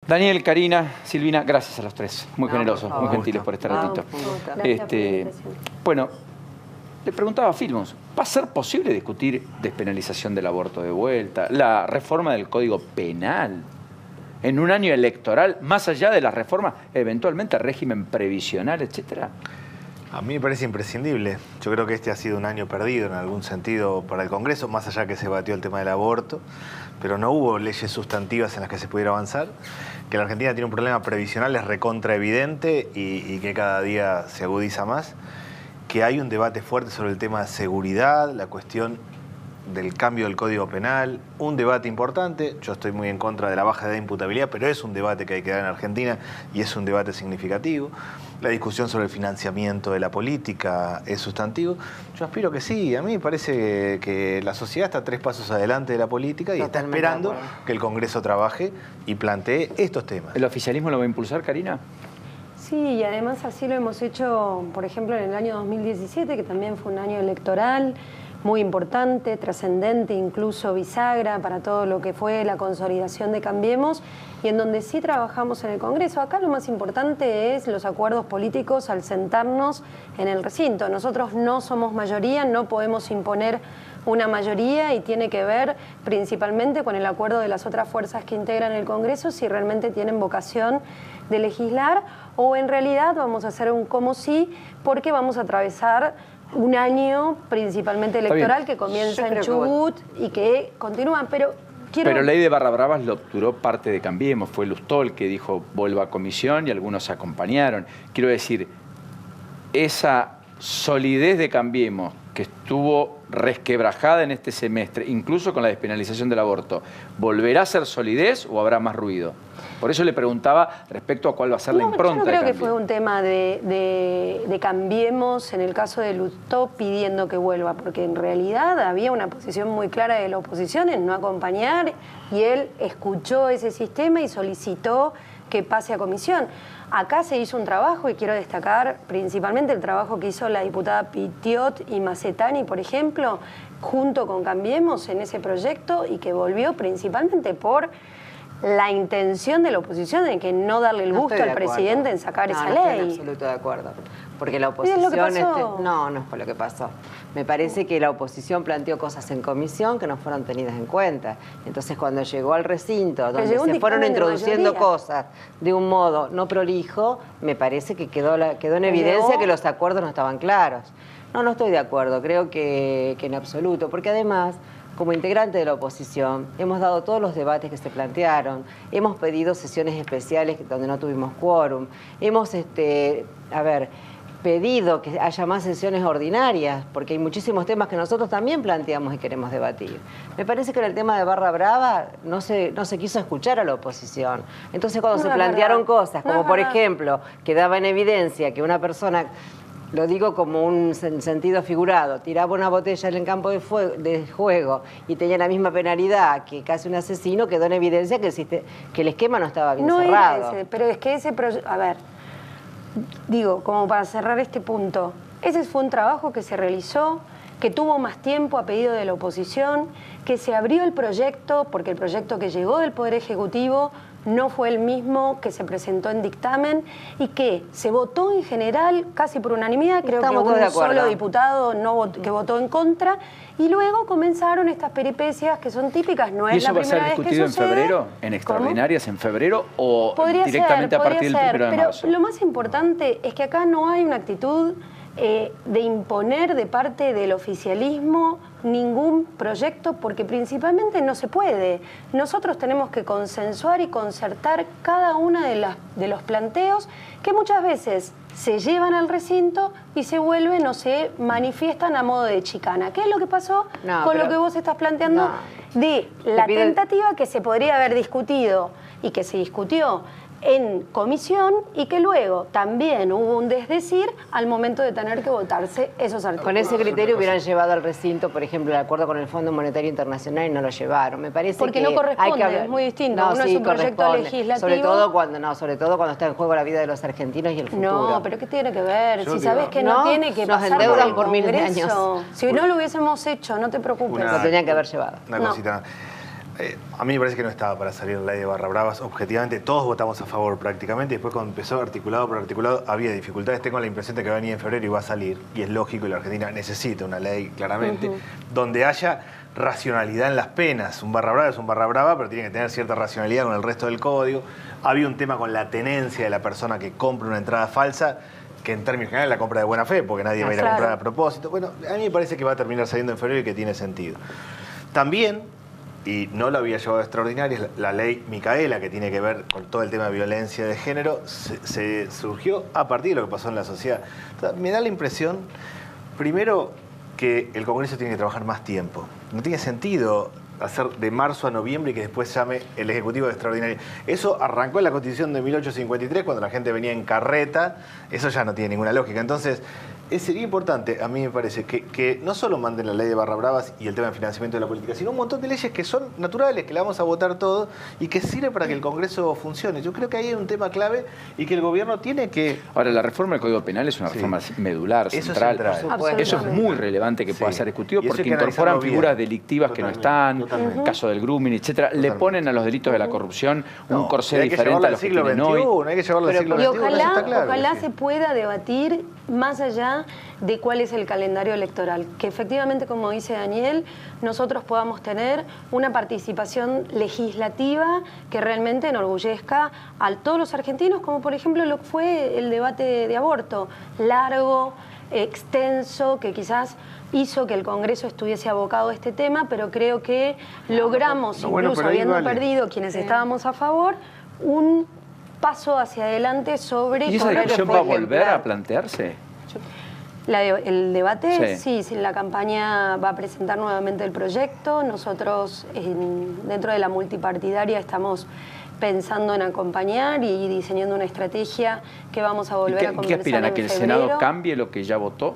Daniel, Karina, Silvina, gracias a los tres. Muy generosos, muy gentiles por este ratito. Bueno, le preguntaba a Filmus, ¿va a ser posible discutir despenalización del aborto de vuelta, la reforma del Código Penal en un año electoral, más allá de la reforma, eventualmente régimen previsional, etcétera? A mí me parece imprescindible. Yo creo que este ha sido un año perdido en algún sentido para el Congreso, más allá que se batió el tema del aborto, pero no hubo leyes sustantivas en las que se pudiera avanzar. Que la Argentina tiene un problema previsional es recontra evidente y que cada día se agudiza más. Que hay un debate fuerte sobre el tema de seguridad, la cuestión del cambio del Código Penal, un debate importante. Yo estoy muy en contra de la baja de imputabilidad, pero es un debate que hay que dar en Argentina y es un debate significativo. La discusión sobre el financiamiento de la política es sustantivo. Yo aspiro que sí. A mí me parece que la sociedad está 3 pasos adelante de la política y está esperando que el Congreso trabaje y plantee estos temas. ¿El oficialismo lo va a impulsar, Karina? Sí, y además así lo hemos hecho, por ejemplo, en el año 2017, que también fue un año electoral muy importante, trascendente, incluso bisagra para todo lo que fue la consolidación de Cambiemos, y en donde sí trabajamos en el Congreso. Acá lo más importante es los acuerdos políticos al sentarnos en el recinto. Nosotros no somos mayoría, no podemos imponer una mayoría y tiene que ver principalmente con el acuerdo de las otras fuerzas que integran el Congreso, si realmente tienen vocación de legislar o en realidad vamos a hacer un como sí, porque vamos a atravesar un año principalmente electoral que comienza en Chubut y que continúa, pero Ley de Barra Bravas lo obturó parte de Cambiemos, fue Lustol que dijo vuelva a comisión y algunos acompañaron. Quiero decir, esa solidez de Cambiemos que estuvo resquebrajada en este semestre, incluso con la despenalización del aborto, ¿volverá a ser solidez o habrá más ruido? Por eso le preguntaba respecto a cuál va a ser la impronta. Yo no creo que fue un tema de Cambiemos en el caso de Lustó pidiendo que vuelva, porque en realidad había una posición muy clara de la oposición en no acompañar y él escuchó ese sistema y solicitó que pase a comisión. Acá se hizo un trabajo y quiero destacar principalmente el trabajo que hizo la diputada Pitiot y Macetani, por ejemplo, junto con Cambiemos en ese proyecto y que volvió principalmente por la intención de la oposición de que no darle el gusto al presidente en sacar esa ley. No estoy en absoluto de acuerdo. Porque la oposición... no fue lo que pasó. Me parece que la oposición planteó cosas en comisión que no fueron tenidas en cuenta. Entonces, cuando llegó al recinto, donde se fueron introduciendo cosas de un modo no prolijo, me parece que quedó en evidencia que los acuerdos no estaban claros. No estoy de acuerdo. Creo que en absoluto. Porque además, como integrante de la oposición, hemos dado todos los debates que se plantearon, hemos pedido sesiones especiales donde no tuvimos quórum, hemos pedido que haya más sesiones ordinarias, porque hay muchísimos temas que nosotros también planteamos y queremos debatir. Me parece que en el tema de Barra Brava no se quiso escuchar a la oposición. Entonces cuando se plantearon cosas, como por ejemplo, quedaba en evidencia que una persona... Lo digo como un sentido figurado, tiraba una botella en el campo de juego y tenía la misma penalidad que casi un asesino, quedó en evidencia que el esquema no estaba bien cerrado. Pero es que ese proyecto, a ver, digo, como para cerrar este punto, ese fue un trabajo que se realizó, que tuvo más tiempo a pedido de la oposición, que se abrió el proyecto, porque el proyecto que llegó del Poder Ejecutivo no fue el mismo que se presentó en dictamen y que se votó en general casi por unanimidad, creo que hubo un solo diputado que votó en contra, y luego comenzaron estas peripecias que son típicas, no es la primera vez que sucede. ¿Y eso va a ser discutido en febrero, en extraordinarias en febrero o directamente a partir del 1 de marzo? Pero lo más importante es que acá no hay una actitud de imponer de parte del oficialismo ningún proyecto, porque principalmente no se puede. Nosotros tenemos que consensuar y concertar cada uno de los planteos que muchas veces se llevan al recinto y se vuelven o se manifiestan a modo de chicana. ¿Qué es lo que pasó con lo que vos estás planteando de la tentativa que se podría haber discutido y que se discutió en comisión y que luego también hubo un desdecir al momento de tener que votarse esos artículos? Con ese criterio hubieran llevado al recinto, por ejemplo, el acuerdo con el Fondo Monetario Internacional y no lo llevaron. Me parece porque no corresponde, es muy distinto. Uno es un proyecto legislativo. Sobre todo cuando está en juego la vida de los argentinos y el futuro. No, pero ¿qué tiene que ver? Si sabes que no tiene que pasar por el Congreso. Por miles de años. Si no lo hubiésemos hecho, no te preocupes. Lo tenían que haber llevado. Una cosita. A mí me parece que no estaba para salir la ley de barra bravas. Objetivamente, todos votamos a favor prácticamente. Después, cuando empezó articulado por articulado, había dificultades. Tengo la impresión de que va a venir en febrero y va a salir. Y es lógico, y la Argentina necesita una ley, claramente, donde haya racionalidad en las penas. Un barra brava es un barra brava, pero tiene que tener cierta racionalidad con el resto del código. Había un tema con la tenencia de la persona que compra una entrada falsa, que en términos generales la compra de buena fe, porque nadie va a ir a comprar a propósito. Bueno, a mí me parece que va a terminar saliendo en febrero y que tiene sentido. También, y no lo había llevado a extraordinarias, la ley Micaela, que tiene que ver con todo el tema de violencia de género, se surgió a partir de lo que pasó en la sociedad. Entonces, me da la impresión, primero, que el Congreso tiene que trabajar más tiempo. No tiene sentido hacer de marzo a noviembre y que después llame el Ejecutivo de extraordinario. Eso arrancó en la Constitución de 1853, cuando la gente venía en carreta. Eso ya no tiene ninguna lógica. Entonces, sería importante, a mí me parece, que no solo manden la ley de barra bravas y el tema de financiamiento de la política, sino un montón de leyes que son naturales, que la vamos a votar todos y que sirve para que el Congreso funcione. Yo creo que ahí hay un tema clave y que el gobierno tiene que... Ahora, la reforma del Código Penal es una reforma medular, central. Eso es muy relevante que pueda ser discutido porque incorporan figuras delictivas que no están, caso del grooming, etcétera. Le ponen a los delitos de la corrupción un corsé diferente a los que tienen hoy. Hay que llevarlo al siglo XXI. Y ojalá se pueda debatir más allá de cuál es el calendario electoral, que efectivamente, como dice Daniel, nosotros podamos tener una participación legislativa que realmente enorgullezca a todos los argentinos, como por ejemplo lo que fue el debate de aborto, largo, extenso, que quizás hizo que el Congreso estuviese abocado a este tema, pero creo que logramos, incluso habiendo perdido quienes estábamos a favor, un paso hacia adelante sobre... ¿Y esa discusión va a volver a plantearse? El debate, sí, la campaña va a presentar nuevamente el proyecto. Nosotros, dentro de la multipartidaria, estamos pensando en acompañar y diseñando una estrategia que vamos a volver a conversar. ¿Qué aspiran? ¿A que el Senado cambie lo que ya votó?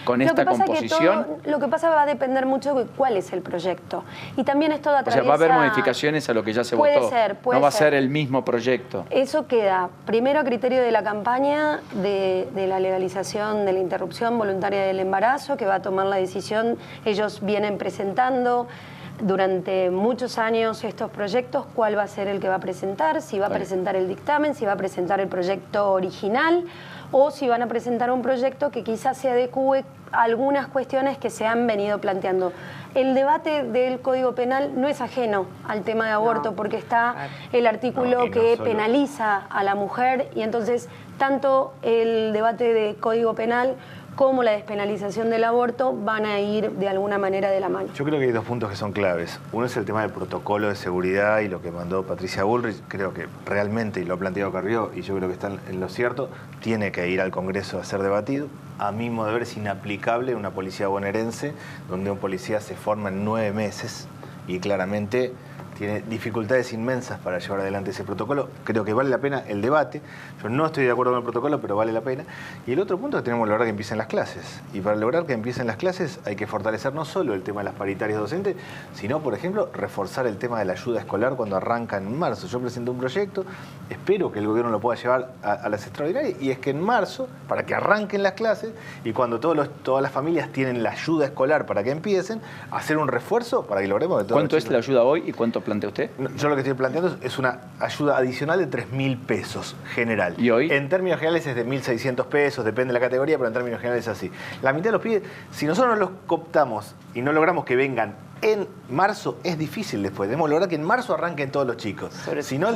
Con esta composición. Lo que pasa va a depender mucho de cuál es el proyecto. Y también esto atraviesa... O sea, va a haber modificaciones a lo que ya se votó. Puede no va a ser el mismo proyecto. Eso queda primero a criterio de la campaña de la legalización de la interrupción voluntaria del embarazo, que va a tomar la decisión. Ellos vienen presentando durante muchos años estos proyectos, cuál va a ser el que va a presentar, si va a presentar el dictamen, si va a presentar el proyecto original, o si van a presentar un proyecto que quizás se adecúe a algunas cuestiones que se han venido planteando. El debate del Código Penal no es ajeno al tema de aborto, porque está el artículo que penaliza a la mujer, y entonces tanto el debate de Código Penal como la despenalización del aborto van a ir de alguna manera de la mano. Yo creo que hay dos puntos que son claves. Uno es el tema del protocolo de seguridad y lo que mandó Patricia Bullrich. Creo que realmente, y lo ha planteado Carrió, y yo creo que está en lo cierto, tiene que ir al Congreso a ser debatido. A mi modo de ver es inaplicable una policía bonaerense, donde un policía se forma en 9 meses y claramente tiene dificultades inmensas para llevar adelante ese protocolo. Creo que vale la pena el debate. Yo no estoy de acuerdo con el protocolo, pero vale la pena. Y el otro punto es que tenemos que lograr que empiecen las clases. Y para lograr que empiecen las clases hay que fortalecer no solo el tema de las paritarias docentes, sino, por ejemplo, reforzar el tema de la ayuda escolar cuando arrancan en marzo. Yo presento un proyecto, espero que el gobierno lo pueda llevar a las extraordinarias, y es que en marzo, para que arranquen las clases, y cuando todas las familias tienen la ayuda escolar para que empiecen, hacer un refuerzo para que logremos... ¿Cuánto es la ayuda hoy y cuánto plantea usted? Yo lo que estoy planteando es una ayuda adicional de 3.000 pesos general. ¿Y hoy? En términos generales es de 1.600 pesos, depende de la categoría, pero en términos generales es así. La mitad de los pibes, si nosotros no los cooptamos y no logramos que vengan en marzo, es difícil después. Debemos lograr que en marzo arranquen todos los chicos. Si no,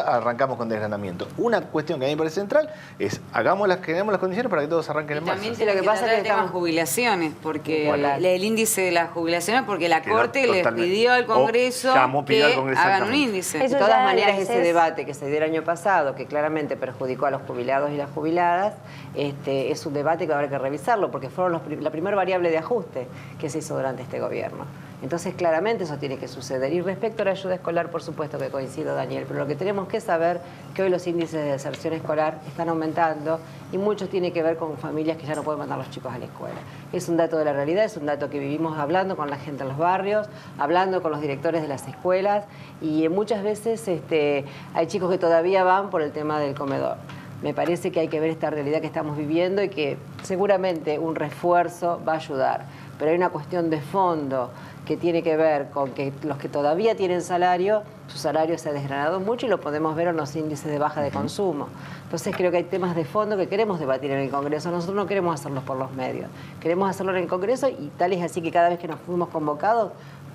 arrancamos con desgranamiento. Una cuestión que a mí me parece central es generemos las condiciones para que todos arranquen en marzo. También lo que pasa es que estamos jubilaciones, porque el índice de las jubilaciones, porque la Corte les pidió al Congreso que hagan un índice. De todas maneras, ese debate que se dio el año pasado, que claramente perjudicó a los jubilados y las jubiladas, es un debate que habrá que revisarlo, porque fueron la primera variable de ajuste que se hizo durante este gobierno. Entonces, claramente eso tiene que suceder. Y respecto a la ayuda escolar, por supuesto que coincido, Daniel, pero lo que tenemos que saber es que hoy los índices de deserción escolar están aumentando y mucho tiene que ver con familias que ya no pueden mandar a los chicos a la escuela. Es un dato de la realidad, es un dato que vivimos hablando con la gente en los barrios, hablando con los directores de las escuelas, y muchas veces hay chicos que todavía van por el tema del comedor. Me parece que hay que ver esta realidad que estamos viviendo y que seguramente un refuerzo va a ayudar. pero hay una cuestión de fondo que tiene que ver con que los que todavía tienen salario, su salario se ha desgranado mucho y lo podemos ver en los índices de baja de consumo. Entonces creo que hay temas de fondo que queremos debatir en el Congreso. Nosotros no queremos hacerlos por los medios, queremos hacerlo en el Congreso y tal es así que cada vez que nos fuimos convocados,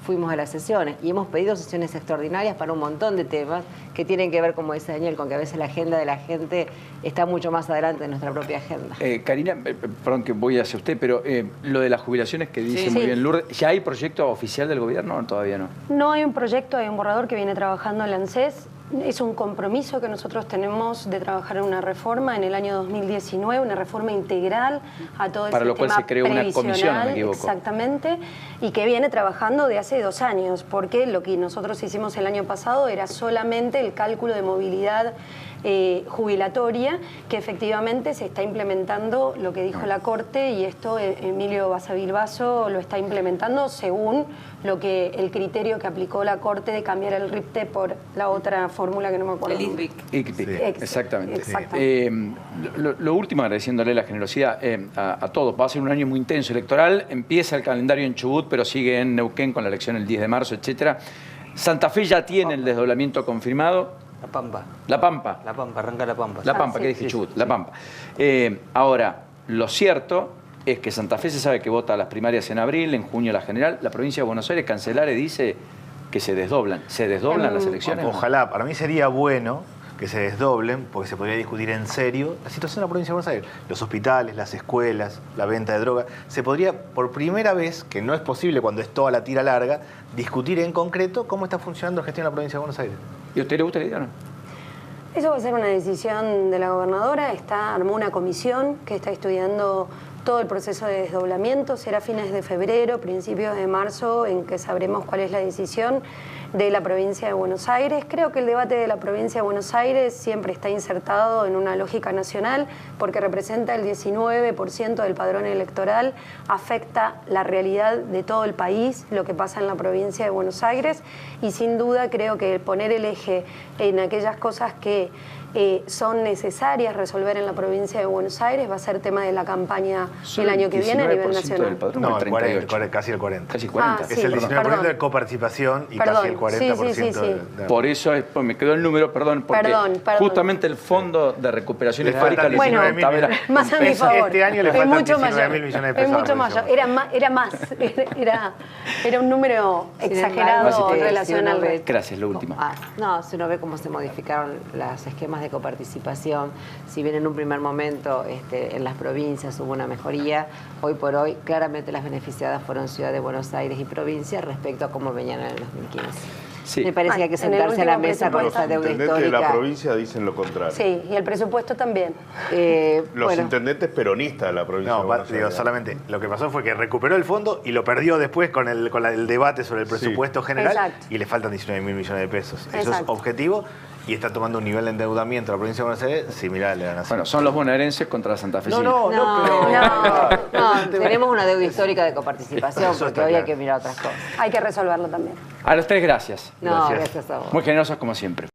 fuimos a las sesiones y hemos pedido sesiones extraordinarias para un montón de temas que tienen que ver, como dice Daniel, con que a veces la agenda de la gente está mucho más adelante de nuestra propia agenda. Karina, perdón que voy hacia usted, pero lo de las jubilaciones que dice muy bien Lourdes, ¿ya hay proyecto oficial del gobierno o todavía no? No hay un proyecto, hay un borrador que viene trabajando el ANSES. Es un compromiso que nosotros tenemos de trabajar en una reforma en el año 2019, una reforma integral a todo el sistema previsional. Para lo cual se creó una comisión, no me equivoco. Exactamente, y que viene trabajando de hace 2 años, porque lo que nosotros hicimos el año pasado era solamente el cálculo de movilidad jubilatoria, que efectivamente se está implementando lo que dijo la Corte, y esto Emilio Basavilbaso lo está implementando según lo que el criterio que aplicó la Corte de cambiar el RIPTE por la otra fórmula que no me acuerdo. El ICBIC. Exactamente. Lo último, agradeciéndole la generosidad a todos. Va a ser un año muy intenso electoral, empieza el calendario en Chubut, pero sigue en Neuquén con la elección el 10 de marzo, etcétera. Santa Fe ya tiene el desdoblamiento confirmado. La Pampa. La Pampa. La Pampa, arranca La Pampa. La Pampa, ¿qué dije Chubut? La Pampa. Ahora, lo cierto es que Santa Fe se sabe que vota las primarias en abril, en junio la general. La provincia de Buenos Aires, Cancelare, dice que se desdoblan. ¿Se desdoblan las elecciones? Ojalá, para mí sería bueno que se desdoblen, porque se podría discutir en serio la situación en la provincia de Buenos Aires. Los hospitales, las escuelas, la venta de droga. Se podría, por primera vez, que no es posible cuando es toda la tira larga, discutir en concreto cómo está funcionando la gestión en la provincia de Buenos Aires. ¿Y a usted le gusta la idea o no? Eso va a ser una decisión de la gobernadora. Armó una comisión que está estudiando todo el proceso de desdoblamiento. Será fines de febrero, principios de marzo, en que sabremos cuál es la decisión de la provincia de Buenos Aires. Creo que el debate de la provincia de Buenos Aires siempre está insertado en una lógica nacional porque representa el 19% del padrón electoral, afecta la realidad de todo el país, lo que pasa en la provincia de Buenos Aires, y sin duda creo que poner el eje en aquellas cosas que son necesarias resolver en la provincia de Buenos Aires va a ser tema de la campaña el año que viene a nivel nacional. Padrón, no, el 40, casi el 40. Casi 40. Es el 19% de coparticipación y casi el 40% de... Por eso me quedó el número, porque justamente el Fondo de Recuperación Histórica... Bueno, más a mi favor. Este año le faltan 19.000 millones de pesos. Es mucho mayor. Era un número exagerado en relación al resto. Gracias, lo último. No, si uno ve cómo se modificaron los esquemas de coparticipación, si bien en un primer momento en las provincias hubo una mejoría, hoy por hoy claramente las beneficiadas fueron Ciudad de Buenos Aires y provincia respecto a cómo venían en el 2015. Sí. Me parece que hay que sentarse a la mesa con esa deuda histórica. Los intendentes de la provincia dicen lo contrario. Sí, y el presupuesto también. Los intendentes peronistas de la provincia de Buenos Aires. Solamente lo que pasó fue que recuperó el fondo y lo perdió después con el debate sobre el presupuesto general. Exacto. Y le faltan 19.000 millones de pesos. Exacto. Eso es objetivo. Y está tomando un nivel de endeudamiento la provincia de Buenos Aires similar al de la nación. Bueno, son los bonaerenses contra la Santa Fe. No, tenemos una deuda histórica de coparticipación, porque hoy hay que mirar otras cosas. Hay que resolverlo también. A los tres, gracias. Gracias a vos. Muy generosos como siempre.